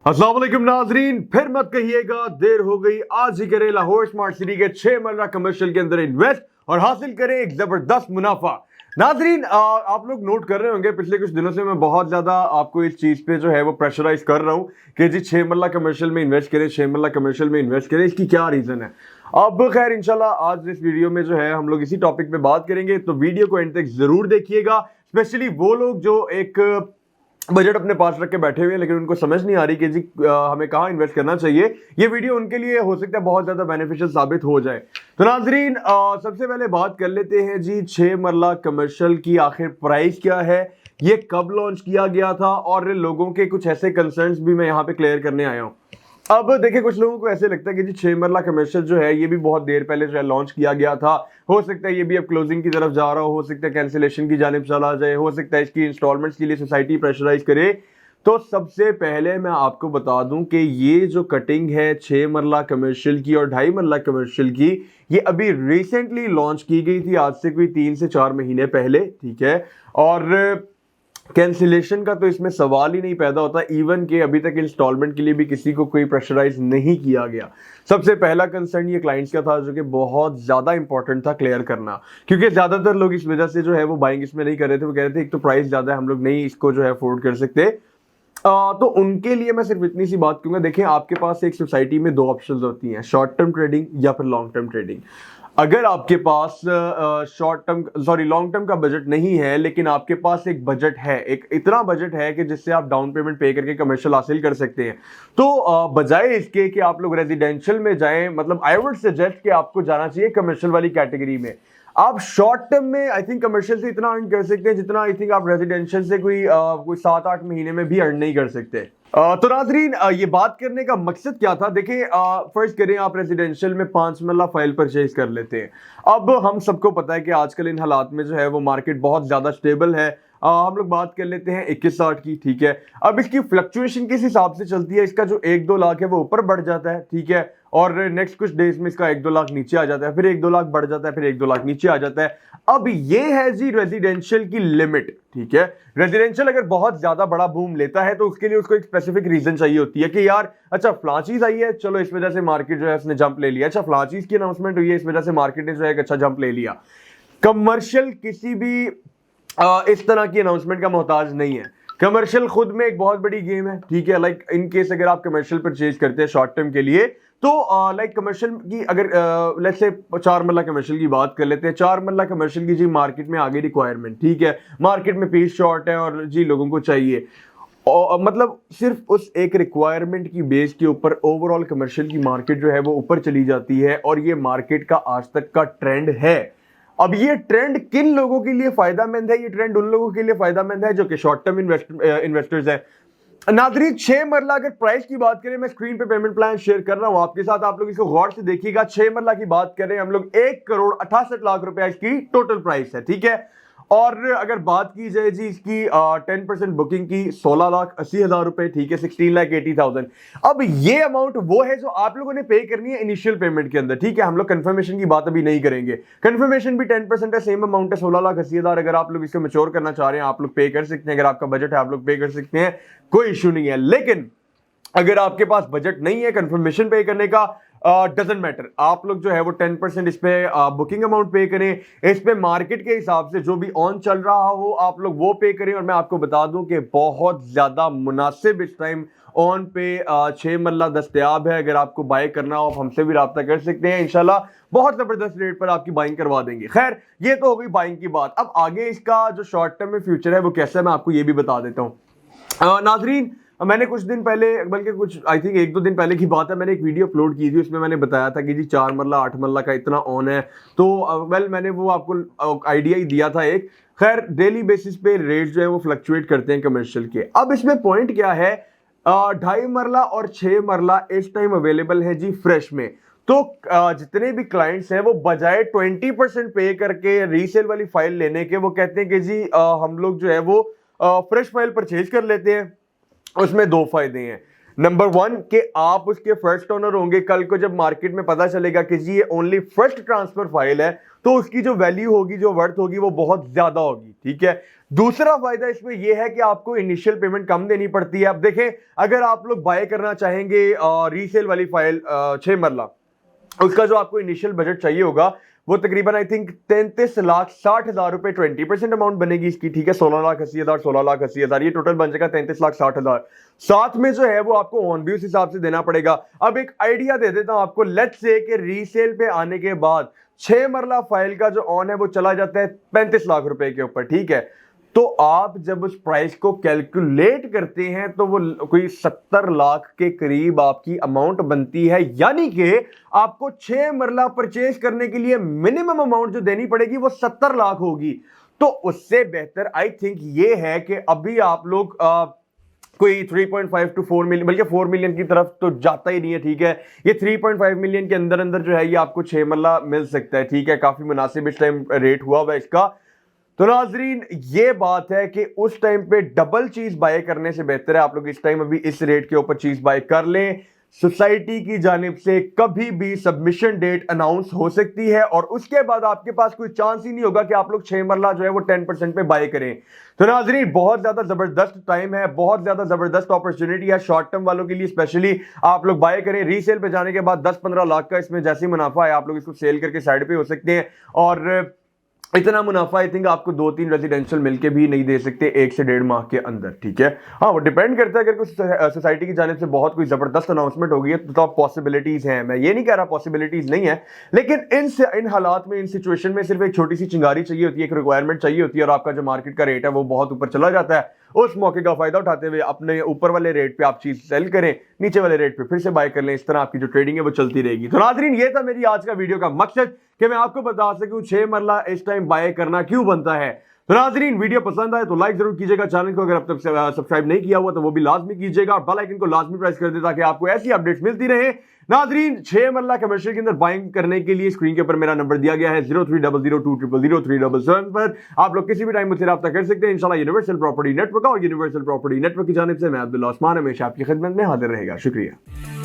अस्सलाम वालेकुम नाजरीन, फिर मत कहिएगा देर हो गई। आज ही करें लाहौर स्मार्ट सिटी के 6 मरला कमर्शियल के अंदर इन्वेस्ट और हासिल करें एक जबरदस्त मुनाफा। नाजरीन, आप लोग नोट कर रहे होंगे पिछले कुछ दिनों से मैं बहुत ज्यादा आपको इस चीज पे जो है वो प्रेशराइज कर रहा हूँ कि जी 6 मरला कमर्शियल में इन्वेस्ट करें, 6 मरला कमर्शियल में इन्वेस्ट करें। इसकी क्या रीजन है? अब खैर इंशाल्लाह आज इस वीडियो में जो है हम लोग इसी टॉपिक पे बात करेंगे, तो वीडियो को एंड तक जरूर देखिएगा। स्पेशली वो लोग जो एक बजट अपने पास रख के बैठे हुए हैं लेकिन उनको समझ नहीं आ रही कि जी हमें कहाँ इन्वेस्ट करना चाहिए, ये वीडियो उनके लिए हो सकता है बहुत ज्यादा बेनिफिशियल साबित हो जाए। तो नाजरीन, सबसे पहले बात कर लेते हैं जी 6 मरला कमर्शियल की आखिर प्राइस क्या है, ये कब लॉन्च किया गया था और लोगों के कुछ ऐसे कंसर्न्स भी मैं यहाँ पे क्लियर करने आया हूँ। अब देखिए, कुछ लोगों को ऐसे लगता है कि जी 6 मरला कमर्शियल जो है ये भी बहुत देर पहले जो है लॉन्च किया गया था, हो सकता है ये भी अब क्लोजिंग की तरफ जा रहा हो सकता है कैंसिलेशन की जानिब चला जाए, हो सकता है इसकी इंस्टॉलमेंट्स के लिए सोसाइटी प्रेशराइज करे। तो सबसे पहले मैं आपको बता दूं कि ये जो कटिंग है 6 मरला कमर्शियल की और 2.5 मरला कमर्शियल की, ये अभी रिसेंटली लॉन्च की गई थी, आज से कोई 3 से 4 महीने पहले, ठीक है। और कैंसिलेशन का तो इसमें सवाल ही नहीं पैदा होता, इवन के अभी तक इंस्टॉलमेंट के लिए भी किसी को कोई प्रेशराइज नहीं किया गया। सबसे पहला कंसर्न ये क्लाइंट्स का था जो कि बहुत ज्यादा इंपॉर्टेंट था क्लियर करना, क्योंकि ज्यादातर लोग इस वजह से जो है वो बाइंग इसमें नहीं कर रहे थे। वो कह रहे थे एक तो प्राइस ज्यादा है, हम लोग नहीं इसको जो है अफोर्ड कर सकते। तो उनके लिए मैं सिर्फ इतनी सी बात कहूंगा, देखिए आपके पास एक सोसाइटी में 2 ऑप्शंस होती हैं, शॉर्ट टर्म ट्रेडिंग या फिर लॉन्ग टर्म ट्रेडिंग। अगर आपके पास लॉन्ग टर्म का बजट नहीं है लेकिन आपके पास एक बजट है, एक इतना बजट है कि जिससे आप डाउन पेमेंट पे करके कमर्शियल हासिल कर सकते हैं, तो बजाय इसके कि आप लोग रेजिडेंशियल में जाएं, मतलब आई वुड सजेस्ट कि आपको जाना चाहिए कमर्शियल वाली कैटेगरी में। आप शॉर्ट टर्म में आई थिंक कमर्शियल से इतना अर्न कर सकते हैं जितना आई थिंक आप रेजिडेंशियल से कोई 7-8 महीने में भी अर्न नहीं कर सकते। तो नाजरीन, ये बात करने का मकसद क्या था? देखिए, फर्ज करें आप रेजिडेंशियल में 5 मरला फाइल परचेज कर लेते हैं। अब हम सबको पता है कि आजकल इन हालात में जो है वो मार्केट बहुत ज्यादा स्टेबल है। हम लोग बात कर लेते हैं 21-60 की, ठीक है। अब इसकी फ्लक्चुएशन किस हिसाब से चलती है, इसका जो 1-2 लाख है वो ऊपर बढ़ जाता है, ठीक है, और नेक्स्ट कुछ डेज में इसका 1-2 लाख नीचे आ जाता है, फिर 1-2 लाख बढ़ जाता है, फिर 1-2 लाख नीचे आ जाता है। अब ये है जी रेजिडेंशियल की लिमिट, ठीक है। रेजिडेंशियल अगर बहुत ज्यादा बड़ा बूम लेता है तो उसके लिए उसको एक स्पेसिफिक रीजन चाहिए होती है कि यार अच्छा फलां चीज आई है, चलो इस वजह से मार्केट जो है उसने जंप ले लिया, अच्छा फलां चीज की अनाउंसमेंट हुई है, इस वजह से मार्केट ने जो है एक अच्छा जंप ले लिया। कमर्शियल किसी भी इस तरह की अनाउंसमेंट का मोहताज नहीं है। कमर्शियल खुद में एक बहुत बड़ी गेम है, ठीक है। लाइक इन केस अगर आप कमर्शियल परचेज करते हैं शॉर्ट टर्म के लिए, तो लाइक कमर्शियल की अगर लेट्स से 4 मरला कमर्शियल की बात कर लेते हैं, 4 मरला कमर्शियल की जी मार्केट में आगे रिक्वायरमेंट, ठीक है, मार्केट में पीस शॉर्ट है और जी लोगों को चाहिए, और मतलब सिर्फ उस एक रिक्वायरमेंट की बेस के ऊपर ओवरऑल कमर्शियल की मार्केट जो है वो ऊपर चली जाती है, और ये मार्केट का आज तक का ट्रेंड है। अब ये ट्रेंड किन लोगों के लिए फायदामंद है? ये ट्रेंड उन लोगों के लिए फायदामंद है जो कि शॉर्ट टर्म इन्वेस्टर्स हैं। नादरीन, 6 मरला अगर प्राइस की बात करें, मैं स्क्रीन पे पेमेंट प्लान शेयर कर रहा हूं आपके साथ, आप लोग इसको गौर से देखिएगा। 6 मरला की बात करें हम लोग 1,68,00,000 रुपया इसकी टोटल प्राइस है, ठीक है। और अगर बात की जाए जी इसकी 10% बुकिंग की 16,80,000 रुपए, ठीक है, 16,80,000। अब ये अमाउंट वो है जो आप लोगों ने पे करनी है इनिशियल पेमेंट के अंदर, ठीक है। हम लोग कंफर्मेशन की बात अभी नहीं करेंगे, कंफर्मेशन भी 10% है, सेम अमाउंट है 16,80,000। अगर आप लोग इसको मैच्योर करना चाह रहे हैं आप लोग पे कर सकते हैं, अगर आपका बजट है आप लोग पे कर सकते हैं, कोई इश्यू नहीं है। लेकिन अगर आपके पास बजट नहीं है कंफर्मेशन पे करने का, डजंट मैटर, आप लोग जो है वो 10% इस पे बुकिंग अमाउंट पे करें, इस पे मार्केट के हिसाब से जो भी ऑन चल रहा हो आप लोग वो पे करें। और मैं आपको बता दूं कि बहुत ज्यादा मुनासिब इस टाइम ऑन पे 6 मरला दस्तयाब है। अगर आपको बाय करना हो आप हमसे भी रब्ता कर सकते हैं, इंशाल्लाह बहुत जबरदस्त रेट पर आपकी बाइंग करवा देंगे। खैर, ये तो हो गई बाइंग की बात। अब आगे इसका जो शॉर्ट टर्म में फ्यूचर है वो कैसा है मैं आपको ये भी बता देता हूँ। नाजरीन, मैंने कुछ दिन पहले, बल्कि कुछ आई थिंक 1-2 दिन पहले की बात है, मैंने एक वीडियो अपलोड की थी, उसमें मैंने बताया था कि जी 4 मरला 8 मरला का इतना ऑन है। तो वेल मैंने वो आपको आइडिया ही दिया था एक। खैर, डेली बेसिस पे रेट जो है वो फ्लक्चुएट करते हैं कमर्शियल के। अब इसमें पॉइंट क्या है, 2.5 मरला और 6 मरला इस टाइम अवेलेबल है जी फ्रेश में। तो जितने भी क्लाइंट्स हैं वो बजाय 20% पे करके रीसेल वाली फाइल लेने के, वो कहते हैं कि जी हम लोग जो है वो फ्रेश फाइल परचेज कर लेते हैं। उसमें 2 फायदे हैं। नंबर 1 कि आप उसके फर्स्ट ओनर होंगे, कल को जब मार्केट में पता चलेगा कि जी ये ओनली फर्स्ट ट्रांसफर फाइल है तो उसकी जो वैल्यू होगी, जो वर्थ होगी, वो बहुत ज्यादा होगी। ठीक है, दूसरा फायदा इसमें यह है कि आपको इनिशियल पेमेंट कम देनी पड़ती है। अब देखें, अगर आप लोग बाय करना चाहेंगे रीसेल वाली फाइल 6 मरला, उसका जो आपको इनिशियल बजट चाहिए होगा वो तकरीबन आई थिंक 33,60,000 रुपए, 20% अमाउंट बनेगी इसकी। ठीक है, 16,80,000, 16,80,000, ये टोटल बन जाएगा 33,60,000। साथ में जो है वो आपको ऑन भी उस हिसाब से देना पड़ेगा। अब एक आइडिया दे देता हूं आपको, लेट्स से कि रीसेल पे आने के बाद 6 मरला फाइल का जो ऑन है वो चला जाता है 35 लाख रुपए के ऊपर। ठीक है, तो आप जब उस प्राइस को कैलकुलेट करते हैं तो वो कोई 70 लाख के करीब आपकी अमाउंट बनती है। यानी कि आपको 6 मरला परचेज करने के लिए मिनिमम अमाउंट जो देनी पड़ेगी वो 70 लाख होगी। तो उससे बेहतर आई थिंक ये है कि अभी आप लोग कोई 3.5 to 4 मिलियन, बल्कि 4 मिलियन की तरफ तो जाता ही नहीं है। ठीक है, ये 3.5 मिलियन के अंदर अंदर जो है ये आपको 6 मरला मिल सकता है। ठीक है, काफी मुनासिब इस टाइम रेट हुआ हुआ इसका। तो नाजरीन, ये बात है कि उस टाइम पे डबल चीज बाय करने से बेहतर है आप लोग इस टाइम अभी इस रेट के ऊपर चीज बाय कर लें। सोसाइटी की जानिब से कभी भी सबमिशन डेट अनाउंस हो सकती है और उसके बाद आपके पास कोई चांस ही नहीं होगा कि आप लोग 6 मरला जो है वो 10% पे बाय करें। तो नाजरीन, बहुत ज्यादा जबरदस्त टाइम है, बहुत ज्यादा जबरदस्त अपॉर्चुनिटी है शॉर्ट टर्म वालों के लिए। स्पेशली आप लोग बाय करें, रीसेल पे जाने के बाद 10-15 लाख का इसमें जैसे मुनाफा है, आप लोग इसको सेल करके साइड पे हो सकते हैं। और इतना मुनाफा आई थिंक आपको 2-3 रेजिडेंशियल मिलके भी नहीं दे सकते 1 से 1.5 माह के अंदर। ठीक है, हाँ, वो डिपेंड करता है, अगर कुछ सोसाइटी की जानिब से बहुत कोई जबरदस्त अनाउंसमेंट हो गई है तो पॉसिबिलिटीज हैं। मैं ये नहीं कह रहा पॉसिबिलिटीज नहीं है, लेकिन इन हालात में, इन सिचुएशन में सिर्फ एक छोटी सी चिंगारी चाहिए होती है, एक रिक्वायरमेंट चाहिए होती है और आपका जो मार्केट का रेट है वो बहुत ऊपर चला जाता है। उस मौके का फायदा उठाते हुए अपने ऊपर वाले रेट पे आप चीज सेल करें, नीचे वाले रेट पे फिर से बाय कर लें। इस तरह आपकी जो ट्रेडिंग है वो चलती रहेगी। तो नाज़रीन, ये था मेरी आज का वीडियो का मकसद कि मैं आपको बता सकूं 6 मरला इस टाइम बाय करना क्यों बनता है। तो नाज़रीन, वीडियो पसंद आए तो लाइक जरूर कीजिएगा, चैनल को अगर अब तक सब्सक्राइब नहीं किया हुआ तो वो भी लाजमी कीजिएगा और बेल आइकन को लाजमी प्रेस कर दे ताकि आपको ऐसी अपडेट्स मिलती रहे। नाज़रीन, 6 मरला कमर्शियल के अंदर बाइंग करने के लिए स्क्रीन के ऊपर मेरा नंबर दिया गया है 0300200377 पर। आप लोग किसी भी टाइम मुझसे राब्ता कर सकते हैं। इंशाल्लाह यूनिवर्सल प्रॉपर्टी नेटवर्क और यूनिवर्सल प्रॉपर्टी नेटवर्क की जानिब से मैं अब्दुल्ला उस्मान हमेशा आपकी खिदमत में हाजिर रहेगा। शुक्रिया।